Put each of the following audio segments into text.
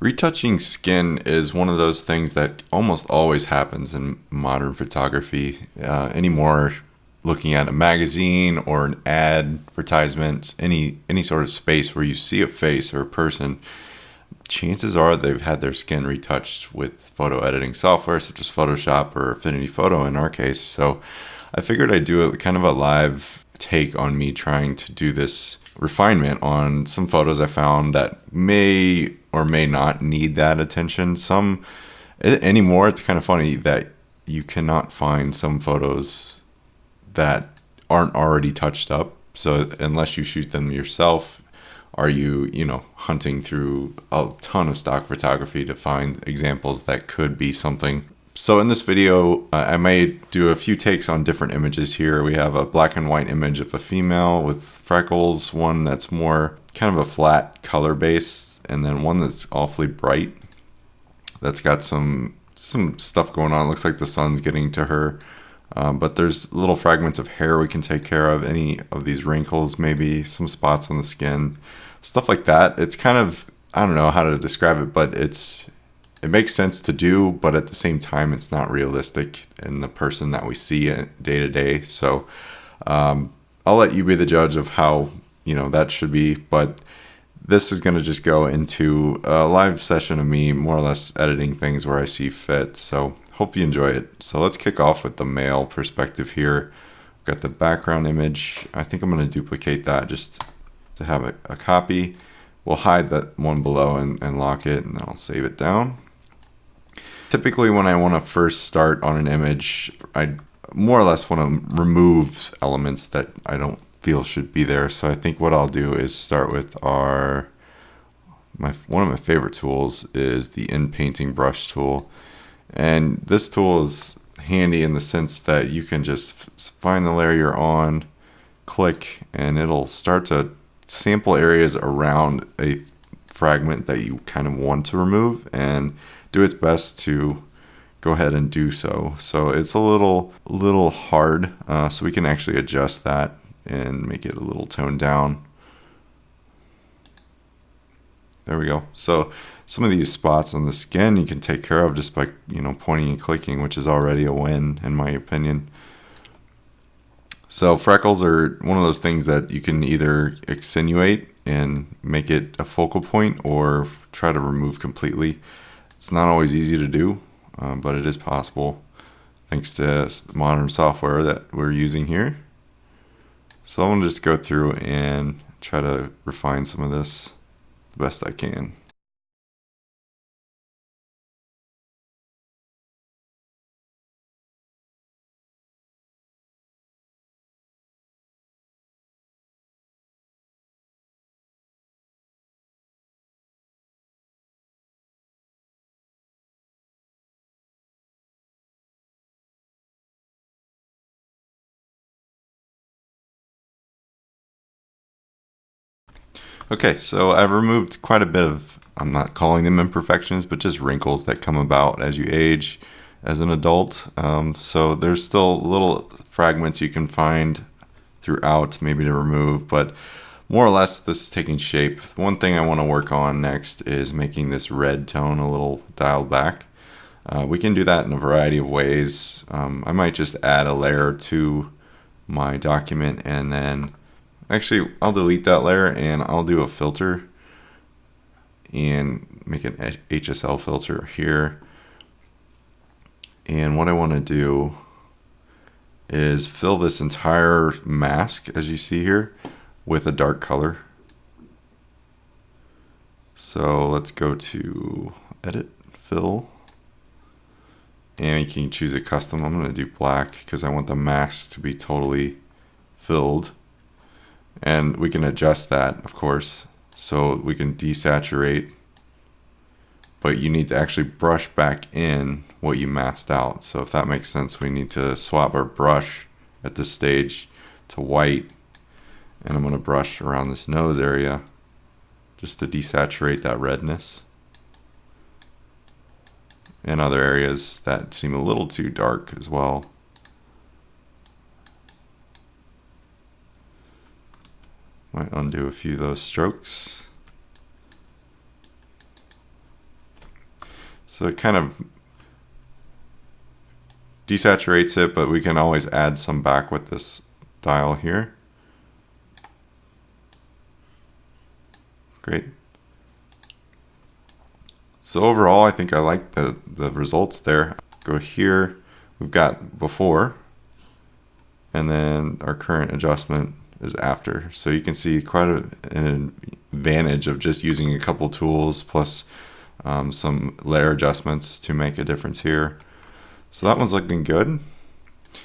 Retouching skin is one of those things that almost always happens in modern photography. Anymore, looking at a magazine or an advertisement, any sort of space where you see a face or a person, chances are they've had their skin retouched with photo editing software such as Photoshop or Affinity Photo in our case. So I figured I'd do a kind of a live take on me trying to do this refinement on some photos I found that may or may not need that attention. Some anymore, it's kind of funny that you cannot find some photos that aren't already touched up. So unless you shoot them yourself, are you, hunting through a ton of stock photography to find examples that could be something. So in this video, I may do a few takes on different images here. We have a black and white image of a female with freckles, one that's more kind of a flat color base, and then one that's awfully bright. That's got some stuff going on. It looks like the sun's getting to her. But there's little fragments of hair we can take care of, any of these wrinkles, maybe some spots on the skin, stuff like that. It's kind of, I don't know how to describe it, but it makes sense to do, but at the same time, it's not realistic in the person that we see day to day. So I'll let you be the judge of how, that should be. But this is going to just go into a live session of me more or less editing things where I see fit. So hope you enjoy it. So let's kick off with the male perspective here. We've got the background image. I think I'm going to duplicate that just to have a copy. We'll hide that one below and lock it, and then I'll save it down. Typically when I want to first start on an image, I more or less want to remove elements that I don't feel should be there. So I think what I'll do is start with one of my favorite tools is the in-painting brush tool. And this tool is handy in the sense that you can just find the layer you're on, click, and it'll start to sample areas around a fragment that you kind of want to remove and do its best to go ahead and do so. So it's a little hard, so we can actually adjust that and make it a little toned down. There we go. So some of these spots on the skin you can take care of just by pointing and clicking, which is already a win in my opinion. So freckles are one of those things that you can either accentuate and make it a focal point or try to remove completely. It's not always easy to do, but it is possible thanks to modern software that we're using here. So I'm going to just go through and try to refine some of this the best I can. Okay, so I've removed quite a bit of, I'm not calling them imperfections, but just wrinkles that come about as you age as an adult. So there's still little fragments you can find throughout maybe to remove, but more or less this is taking shape. One thing I want to work on next is making this red tone a little dialed back. We can do that in a variety of ways. I might just add a layer to my document and then actually, I'll delete that layer and I'll do a filter and make an HSL filter here. And what I want to do is fill this entire mask, as you see here, with a dark color. So let's go to Edit, Fill, and you can choose a custom. I'm going to do black because I want the mask to be totally filled. And we can adjust that, of course, so we can desaturate, but you need to actually brush back in what you masked out. So if that makes sense, we need to swap our brush at this stage to white, and I'm going to brush around this nose area just to desaturate that redness and other areas that seem a little too dark as well. Might undo a few of those strokes. So it kind of desaturates it, but we can always add some back with this dial here. Great. So overall, I think I like the results there. Go here, we've got before, and then our current adjustment is after. So you can see quite an advantage of just using a couple tools plus some layer adjustments to make a difference here. So that one's looking good.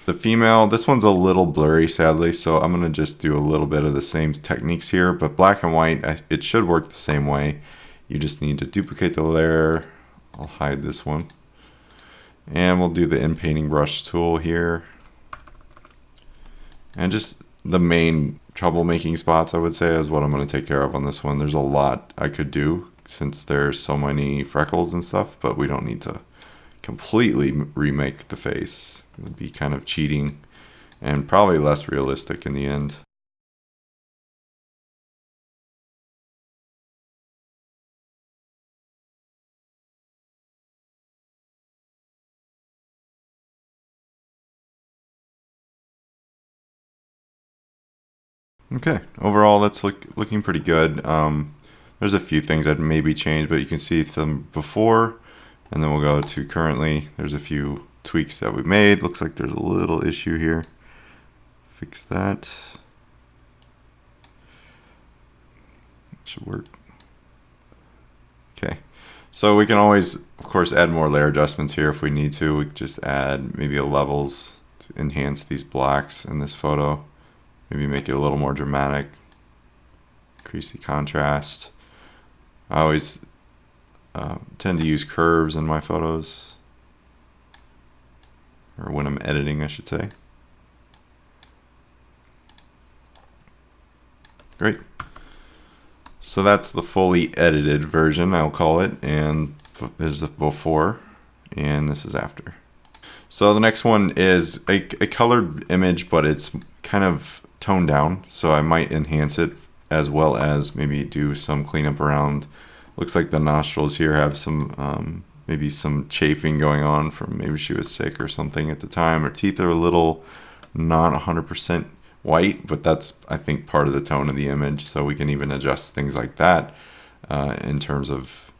The female, this one's a little blurry sadly, so I'm gonna just do a little bit of the same techniques here, but black and white, it should work the same way. You just need to duplicate the layer. I'll hide this one. And we'll do the inpainting brush tool here. And just the main troublemaking spots, I would say, is what I'm going to take care of on this one. There's a lot I could do since there's so many freckles and stuff, but we don't need to completely remake the face. It would be kind of cheating and probably less realistic in the end. Okay, overall that's looking pretty good. There's a few things that maybe change, but you can see them before, and then we'll go to currently. There's a few tweaks that we made. Looks like there's a little issue here. Fix that. Should work. Okay, so we can always, of course, add more layer adjustments here if we need to. We can just add maybe a levels to enhance these blacks in this photo. Maybe make it a little more dramatic. Increase the contrast. I always tend to use curves in my photos, or when I'm editing, I should say. Great. So that's the fully edited version, I'll call it, and this is the before, and this is after. So the next one is a colored image, but it's kind of toned down, so I might enhance it as well as maybe do some cleanup around. Looks like the nostrils here have some maybe some chafing going on from maybe she was sick or something at the time. Her teeth are a little not 100% white, but that's, I think, part of the tone of the image, so we can even adjust things like that in terms of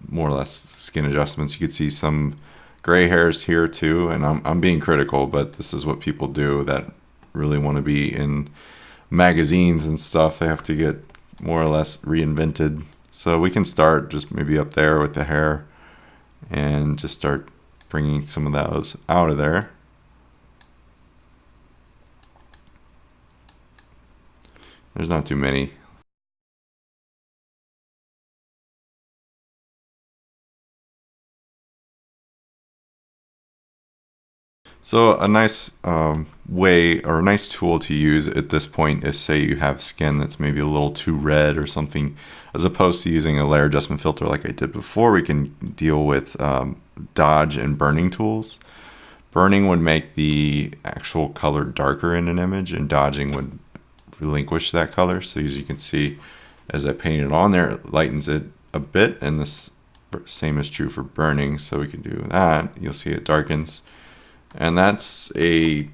more or less skin adjustments. You could see some gray hairs here too, and I'm being critical, but this is what people do that really want to be in magazines and stuff. They have to get more or less reinvented. So we can start just maybe up there with the hair and just start bringing some of those out of there. There's not too many. So a nice way or a nice tool to use at this point is, say you have skin that's maybe a little too red or something, as opposed to using a layer adjustment filter like I did before. We can deal with dodge and burning tools. Burning would make the actual color darker in an image, and dodging would relinquish that color. So as you can see, as I paint it on there, it lightens it a bit, and this same is true for burning. So we can do that. You'll see it darkens. And that's a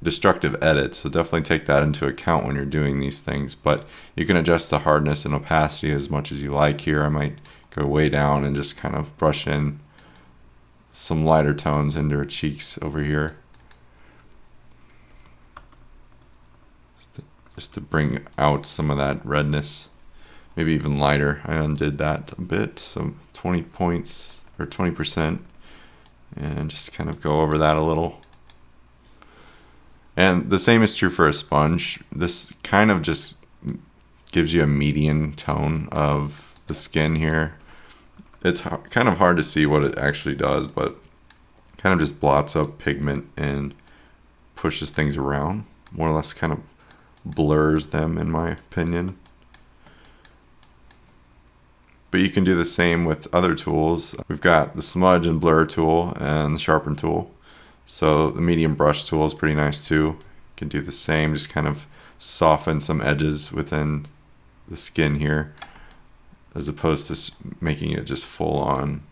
destructive edit, so definitely take that into account when you're doing these things. But you can adjust the hardness and opacity as much as you like here. I might go way down and just kind of brush in some lighter tones into her cheeks over here. Just to bring out some of that redness, maybe even lighter. I undid that a bit, so 20 points or 20%. And just kind of go over that a little. And the same is true for a sponge. This kind of just gives you a median tone of the skin here. It's kind of hard to see what it actually does, but kind of just blots up pigment and pushes things around. More or less kind of blurs them, in my opinion. But you can do the same with other tools. We've got the smudge and blur tool and the sharpen tool. So the medium brush tool is pretty nice too. You can do the same, just kind of soften some edges within the skin here, as opposed to making it just full on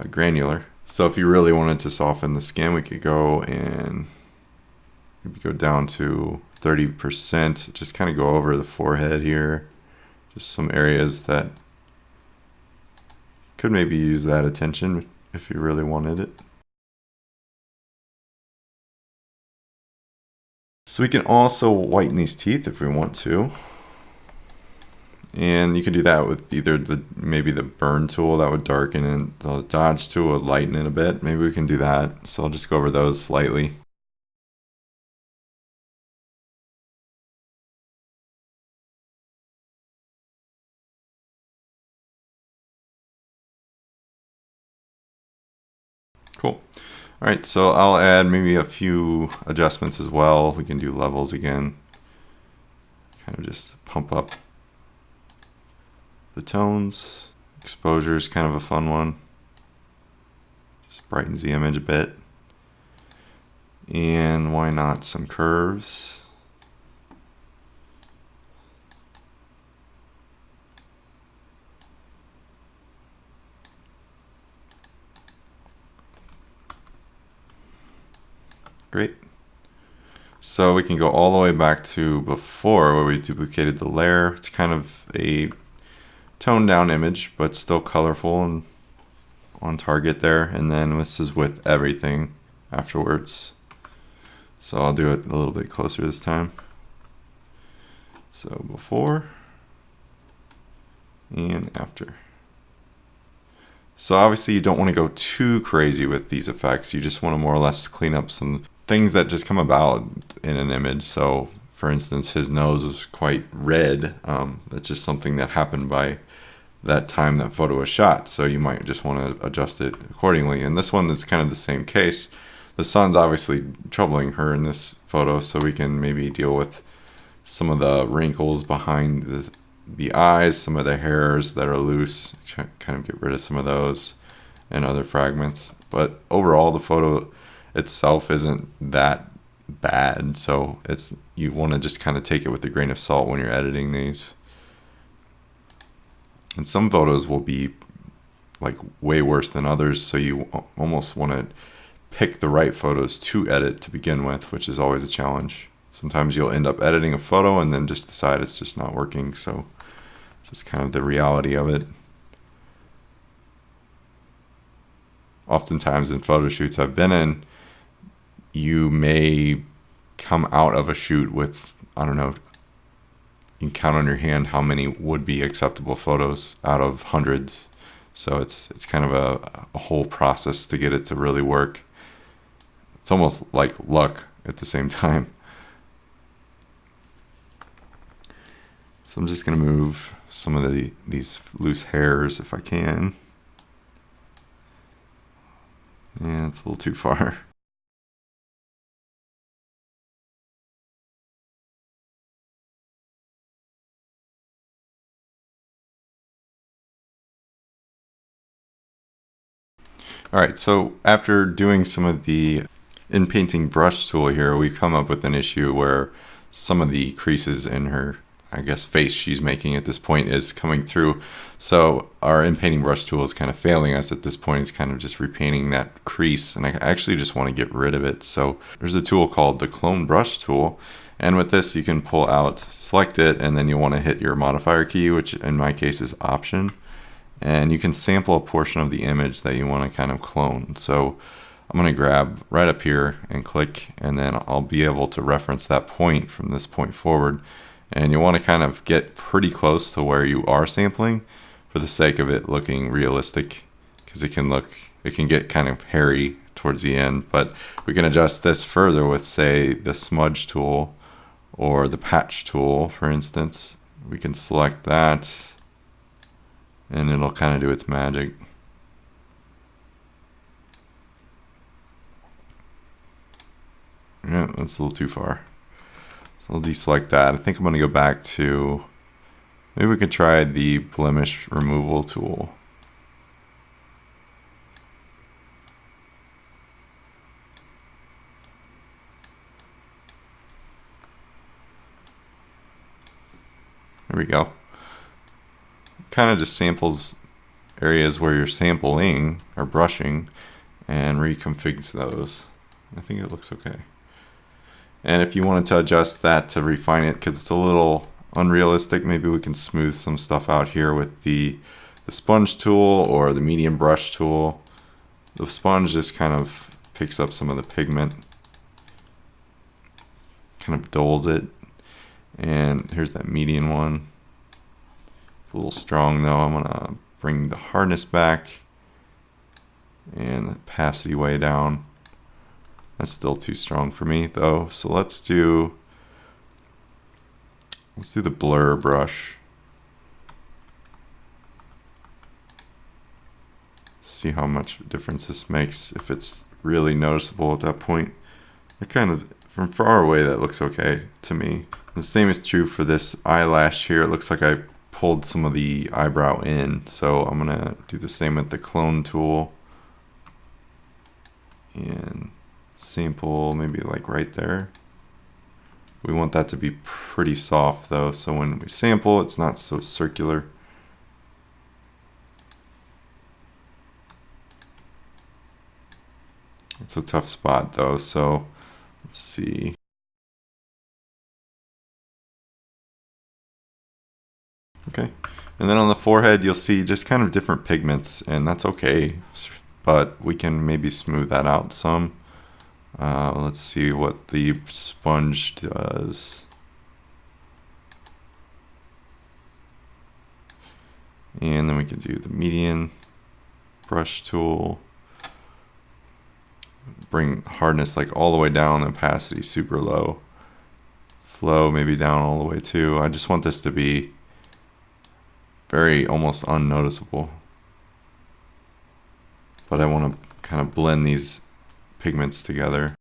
granular. So if you really wanted to soften the skin, we could go and maybe go down to 30%. Just kind of go over the forehead here. Just some areas that could maybe use that attention if you really wanted it. So we can also whiten these teeth if we want to. And you can do that with either maybe the burn tool that would darken it, the dodge tool would lighten it a bit. Maybe we can do that. So I'll just go over those slightly. Cool. All right, so I'll add maybe a few adjustments as well. We can do levels again. Kind of just pump up the tones. Exposure is kind of a fun one. Just brightens the image a bit. And why not some curves? Great. So we can go all the way back to before where we duplicated the layer. It's kind of a toned down image, but still colorful and on target there. And then this is with everything afterwards. So I'll do it a little bit closer this time. So before and after. So obviously you don't want to go too crazy with these effects. You just want to more or less clean up some things that just come about in an image. So for instance, his nose was quite red. That's just something that happened by that time that photo was shot. So you might just want to adjust it accordingly. And this one is kind of the same case. The sun's obviously troubling her in this photo, so we can maybe deal with some of the wrinkles behind the eyes, some of the hairs that are loose, kind of get rid of some of those and other fragments. But overall, the photo itself isn't that bad, so you want to just kind of take it with a grain of salt when you're editing these. And some photos will be like way worse than others, so you almost want to pick the right photos to edit to begin with, which is always a challenge. Sometimes you'll end up editing a photo and then just decide it's just not working, so it's just kind of the reality of it. Oftentimes in photo shoots I've been in, you may come out of a shoot with, I don't know, you can count on your hand how many would be acceptable photos out of hundreds. So it's kind of a whole process to get it to really work. It's almost like luck at the same time. So I'm just going to move some of these loose hairs if I can. Yeah, it's a little too far. All right, so after doing some of the in painting brush tool here, we come up with an issue where some of the creases in her, I guess, face she's making at this point is coming through. So our in painting brush tool is kind of failing us at this point. It's kind of just repainting that crease, and I actually just want to get rid of it. So there's a tool called the clone brush tool. And with this, you can pull out, select it, and then you want to hit your modifier key, which in my case is Option. And you can sample a portion of the image that you want to kind of clone. So I'm going to grab right up here and click, and then I'll be able to reference that point from this point forward. And you want to kind of get pretty close to where you are sampling for the sake of it looking realistic, because it can get kind of hairy towards the end. But we can adjust this further with, say, the smudge tool or the patch tool, for instance. We can select that, and it'll kind of do its magic. Yeah, that's a little too far. So I'll deselect that. I think I'm going to go back to, maybe we could try the Blemish Removal tool. There we go. Kind of just samples areas where you're sampling or brushing and reconfigure those. I think it looks okay. And if you wanted to adjust that to refine it, because it's a little unrealistic, maybe we can smooth some stuff out here with the sponge tool or the medium brush tool. The sponge just kind of picks up some of the pigment, kind of dulls it. And here's that median one. It's a little strong though. I'm gonna bring the hardness back and the opacity way down. That's still too strong for me though. So let's do the blur brush. See how much difference this makes, if it's really noticeable at that point. It kind of, from far away, that looks okay to me. The same is true for this eyelash here. It looks like I pulled some of the eyebrow in, so I'm gonna do the same with the clone tool and sample maybe like right there. We want that to be pretty soft though, so when we sample, it's not so circular. It's a tough spot though, so let's see. Okay, and then on the forehead you'll see just kind of different pigments, and that's okay, but we can maybe smooth that out some. Let's see what the sponge does. And then we can do the median brush tool. Bring hardness like all the way down, opacity super low. Flow maybe down all the way too. I just want this to be very almost unnoticeable. But I want to kind of blend these pigments together.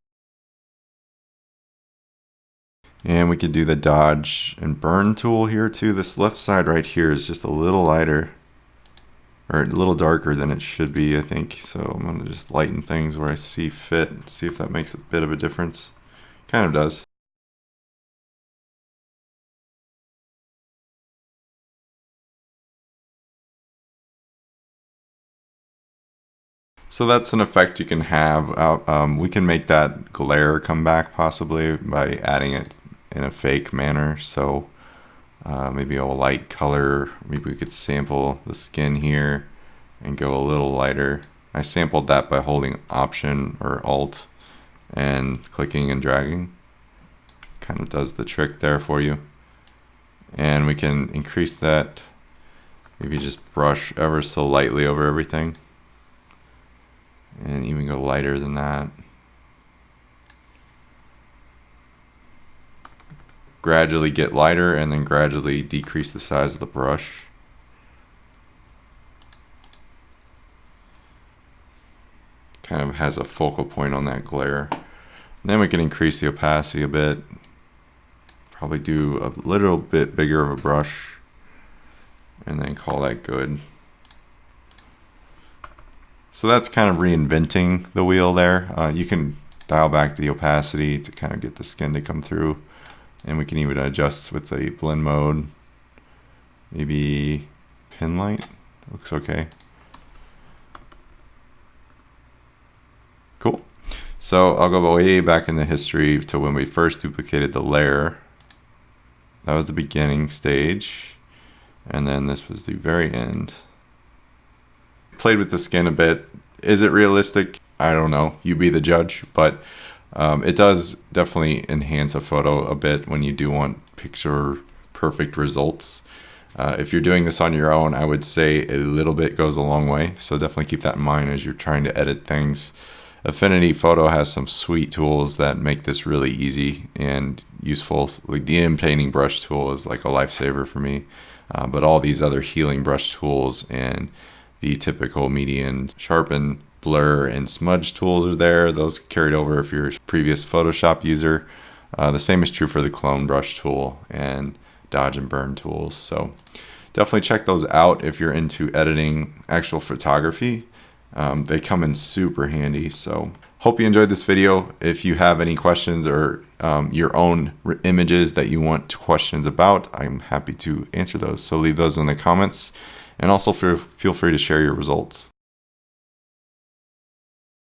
And we could do the dodge and burn tool here too. This left side right here is just a little lighter, or a little darker than it should be, I think. So I'm going to just lighten things where I see fit, see if that makes a bit of a difference. Kind of does. So that's an effect you can have. We can make that glare come back possibly by adding it in a fake manner. So maybe a light color. Maybe we could sample the skin here and go a little lighter. I sampled that by holding Option or Alt and clicking and dragging. Kind of does the trick there for you. And we can increase that. Maybe just brush ever so lightly over everything. And even go lighter than that. Gradually get lighter and then gradually decrease the size of the brush. Kind of has a focal point on that glare. And then we can increase the opacity a bit. Probably do a little bit bigger of a brush and then call that good. So that's kind of reinventing the wheel there. You can dial back the opacity to kind of get the skin to come through. And we can even adjust with the blend mode. Maybe pin light, looks okay. Cool. So I'll go way back in the history to when we first duplicated the layer. That was the beginning stage. And then this was the very end. Played with the skin a bit. Is it realistic? I don't know. You be the judge. But it does definitely enhance a photo a bit when you do want picture perfect results. If you're doing this on your own, I would say a little bit goes a long way. So definitely keep that in mind as you're trying to edit things. Affinity Photo has some sweet tools that make this really easy and useful. Like the painting brush tool is like a lifesaver for me. But all these other healing brush tools and the typical median, sharpen, blur, and smudge tools are there. Those carried over if you're a previous Photoshop user. The same is true for the clone brush tool and dodge and burn tools. So definitely check those out if you're into editing actual photography. They come in super handy. So hope you enjoyed this video. If you have any questions or your own images that you want questions about, I'm happy to answer those. So leave those in the comments. And also feel free to share your results.